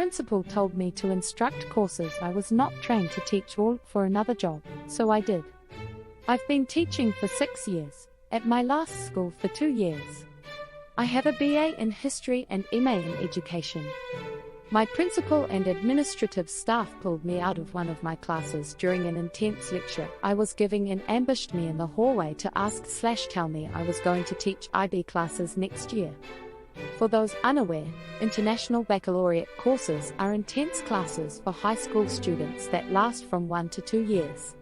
principal told me to instruct courses I was not trained to teach or look for another job, so I did. I've been teaching for 6 years, at my last school for 2 years. I have a BA in history and MA in education. My principal and administrative staff pulled me out of one of my classes during an intense lecture I was giving and ambushed me in the hallway to tell me I was going to teach IB classes next year. For those unaware, International Baccalaureate courses are intense classes for high school students that last from 1 to 2 years.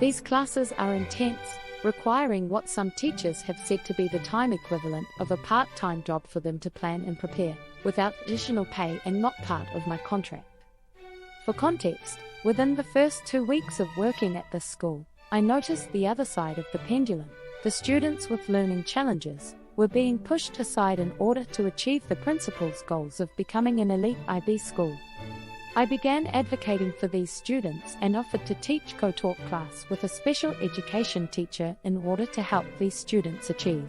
These classes are intense, requiring what some teachers have said to be the time equivalent of a part-time job for them to plan and prepare, without additional pay and not part of my contract. For context, within the first 2 weeks of working at this school, I noticed the other side of the pendulum. The students with learning challenges were being pushed aside in order to achieve the principal's goals of becoming an elite IB school. I began advocating for these students and offered to teach co-taught class with a special education teacher in order to help these students achieve.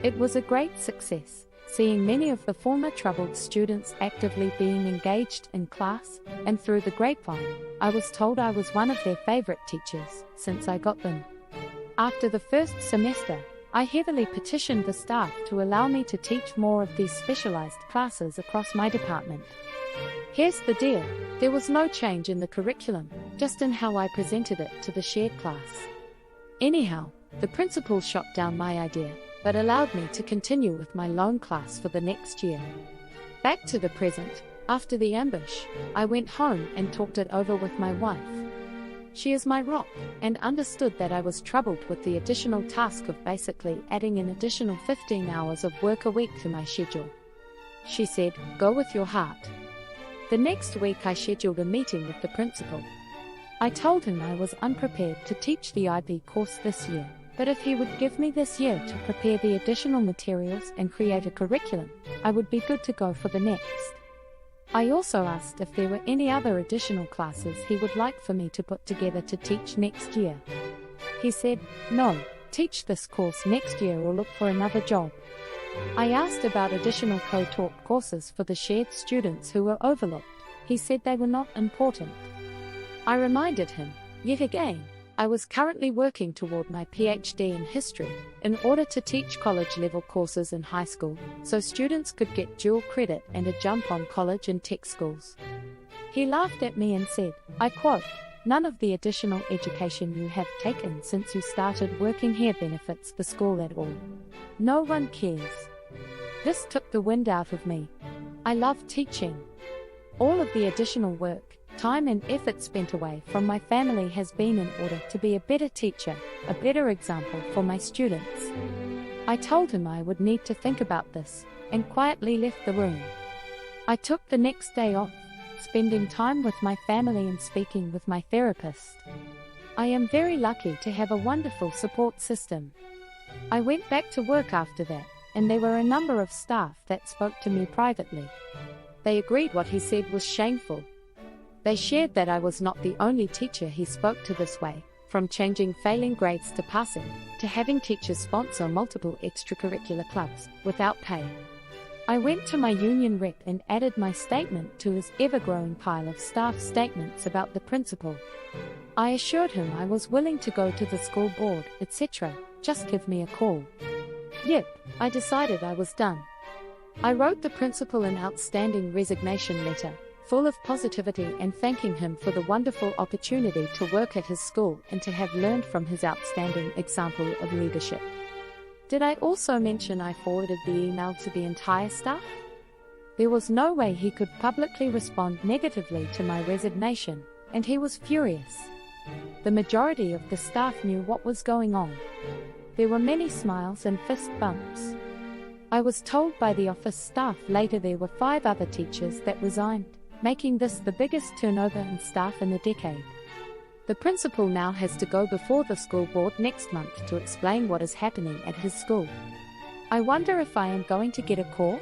It was a great success, seeing many of the former troubled students actively being engaged in class, and through the grapevine, I was told I was one of their favorite teachers since I got them. After the first semester, I heavily petitioned the staff to allow me to teach more of these specialized classes across my department. Here's the deal, there was no change in the curriculum, just in how I presented it to the shared class. Anyhow, the principal shot down my idea, but allowed me to continue with my lone class for the next year. Back to the present, after the ambush, I went home and talked it over with my wife. She is my rock, and understood that I was troubled with the additional task of basically adding an additional 15 hours of work a week to my schedule. She said, "Go with your heart." The next week I scheduled a meeting with the principal. I told him I was unprepared to teach the IB course this year, but if he would give me this year to prepare the additional materials and create a curriculum, I would be good to go for the next. I also asked if there were any other additional classes he would like for me to put together to teach next year. He said, "No, teach this course next year or look for another job." I asked about additional co-taught courses for the shared students who were overlooked. He said they were not important. I reminded him, yet again, I was currently working toward my PhD in history in order to teach college-level courses in high school, so students could get dual credit and a jump on college and tech schools. He laughed at me and said, I quote, "None of the additional education you have taken since you started working here benefits the school at all. No one cares." This took the wind out of me. I love teaching. All of the additional work, time and effort spent away from my family has been in order to be a better teacher, a better example for my students. I told him I would need to think about this, and quietly left the room. I took the next day off, spending time with my family and speaking with my therapist. I am very lucky to have a wonderful support system. I went back to work after that, and there were a number of staff that spoke to me privately. They agreed what he said was shameful. They shared that I was not the only teacher he spoke to this way, from changing failing grades to passing, to having teachers sponsor multiple extracurricular clubs, without pay. I went to my union rep and added my statement to his ever-growing pile of staff statements about the principal. I assured him I was willing to go to the school board, etc., just give me a call. Yep, I decided I was done. I wrote the principal an outstanding resignation letter, full of positivity and thanking him for the wonderful opportunity to work at his school and to have learned from his outstanding example of leadership. Did I also mention I forwarded the email to the entire staff? There was no way he could publicly respond negatively to my resignation, and he was furious. The majority of the staff knew what was going on. There were many smiles and fist bumps. I was told by the office staff later there were 5 other teachers that resigned, making this the biggest turnover in staff in a decade. The principal now has to go before the school board next month to explain what is happening at his school. I wonder if I am going to get a call?